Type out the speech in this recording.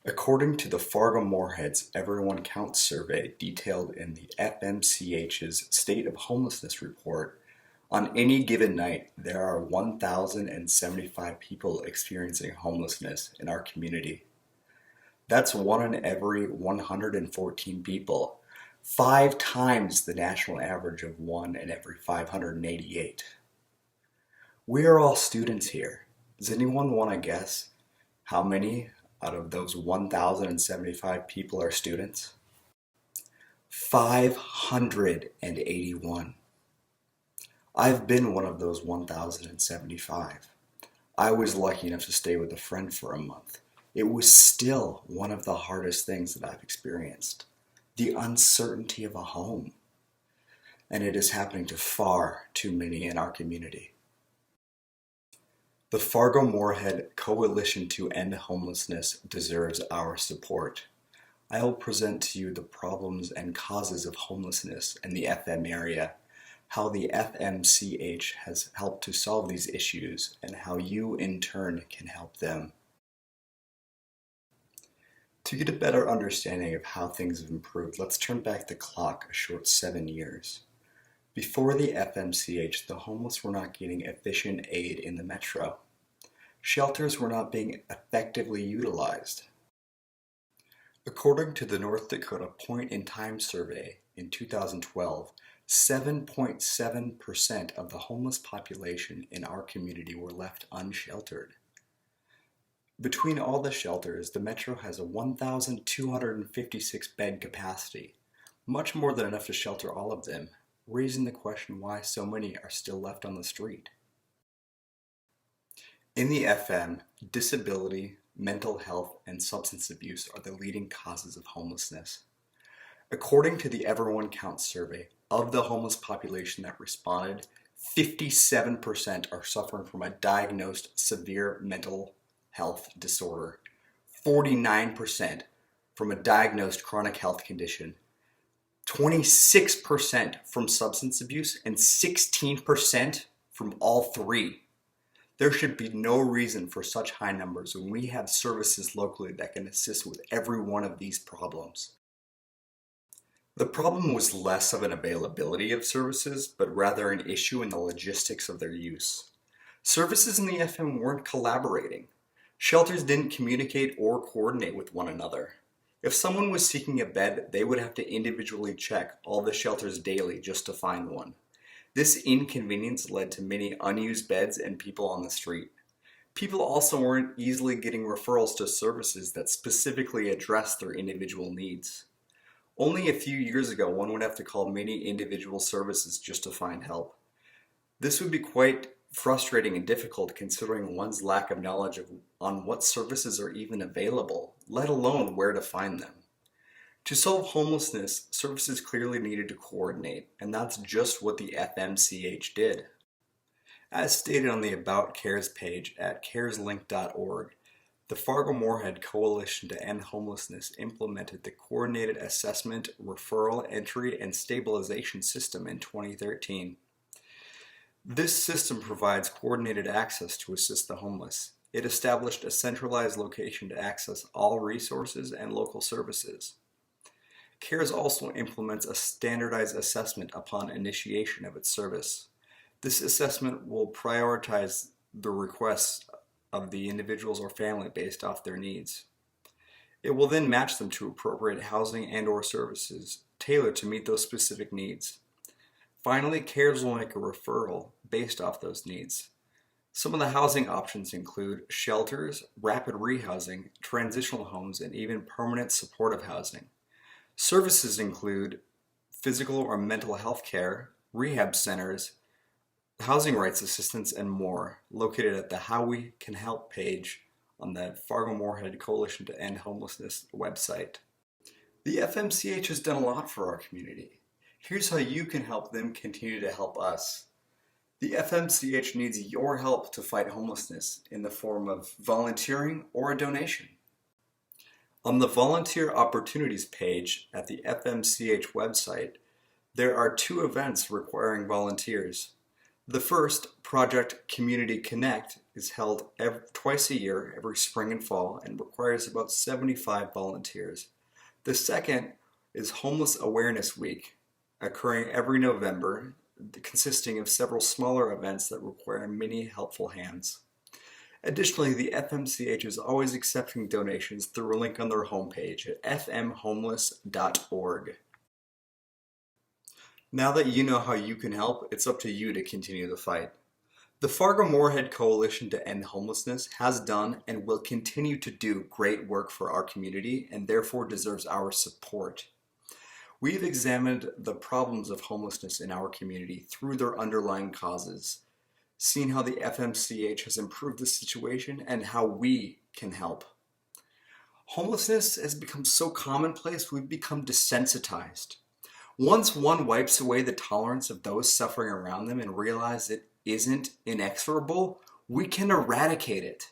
According to the Fargo-Moorhead's Everyone Counts survey detailed in the FMCH's State of Homelessness report, on any given night there are 1,075 people experiencing homelessness in our community. That's 1 in every 114 people, 5 times the national average of 1 in every 588. We are all students here. Does anyone want to guess how many out of those 1,075 people are students? 581. I've been one of those 1,075. I was lucky enough to stay with a friend for a month. It was still one of the hardest things that I've experienced. The uncertainty of a home. And it is happening to far too many in our community. The Fargo-Moorhead Coalition to End Homelessness deserves our support. I will present to you the problems and causes of homelessness in the FM area, how the FMCH has helped to solve these issues, and how you in turn can help them. To get a better understanding of how things have improved, let's turn back the clock a short 7 years. Before the FMCH, the homeless were not getting efficient aid in the metro. Shelters were not being effectively utilized. According to the North Dakota Point in Time survey in 2012, 7.7% of the homeless population in our community were left unsheltered. Between all the shelters, the metro has a 1,256 bed capacity, much more than enough to shelter all of them, raising the question why so many are still left on the street. In the FM, disability, mental health, and substance abuse are the leading causes of homelessness. According to the Everyone Counts survey, of the homeless population that responded, 57% are suffering from a diagnosed severe mental health disorder, 49% from a diagnosed chronic health condition, 26% from substance abuse, and 16% from all three. There should be no reason for such high numbers when we have services locally that can assist with every one of these problems. The problem was less of an availability of services, but rather an issue in the logistics of their use. Services in the FM weren't collaborating. Shelters didn't communicate or coordinate with one another. If someone was seeking a bed, they would have to individually check all the shelters daily just to find one. This inconvenience led to many unused beds and people on the street. People also weren't easily getting referrals to services that specifically addressed their individual needs. Only a few years ago, one would have to call many individual services just to find help. This would be quite frustrating and difficult considering one's lack of knowledge on what services are even available, let alone where to find them. To solve homelessness, services clearly needed to coordinate, and that's just what the FMCH did. As stated on the About CARES page at careslink.org, the Fargo-Moorhead Coalition to End Homelessness implemented the Coordinated Assessment, Referral, Entry, and Stabilization System in 2013. This system provides coordinated access to assist the homeless. It established a centralized location to access all resources and local services. CARES also implements a standardized assessment upon initiation of its service. This assessment will prioritize the requests of the individuals or family based off their needs. It will then match them to appropriate housing and/or services tailored to meet those specific needs. Finally, CARES will make a referral based off those needs. Some of the housing options include shelters, rapid rehousing, transitional homes, and even permanent supportive housing. Services include physical or mental health care, rehab centers, housing rights assistance, and more, located at the How We Can Help page on the Fargo-Moorhead Coalition to End Homelessness website. The FMCH has done a lot for our community. Here's how you can help them continue to help us. The FMCH needs your help to fight homelessness in the form of volunteering or a donation. On the Volunteer Opportunities page at the FMCH website, there are 2 events requiring volunteers. The first, Project Community Connect, is held twice a year, every spring and fall, and requires about 75 volunteers. The second is Homeless Awareness Week, occurring every November, consisting of several smaller events that require many helpful hands. Additionally, the FMCH is always accepting donations through a link on their homepage at fmhomeless.org. Now that you know how you can help, it's up to you to continue the fight. The Fargo-Moorhead Coalition to End Homelessness has done and will continue to do great work for our community and therefore deserves our support. We've examined the problems of homelessness in our community through their underlying causes, seen how the FMCH has improved the situation and how we can help. Homelessness has become so commonplace, we've become desensitized. Once one wipes away the tolerance of those suffering around them and realize it isn't inexorable, we can eradicate it.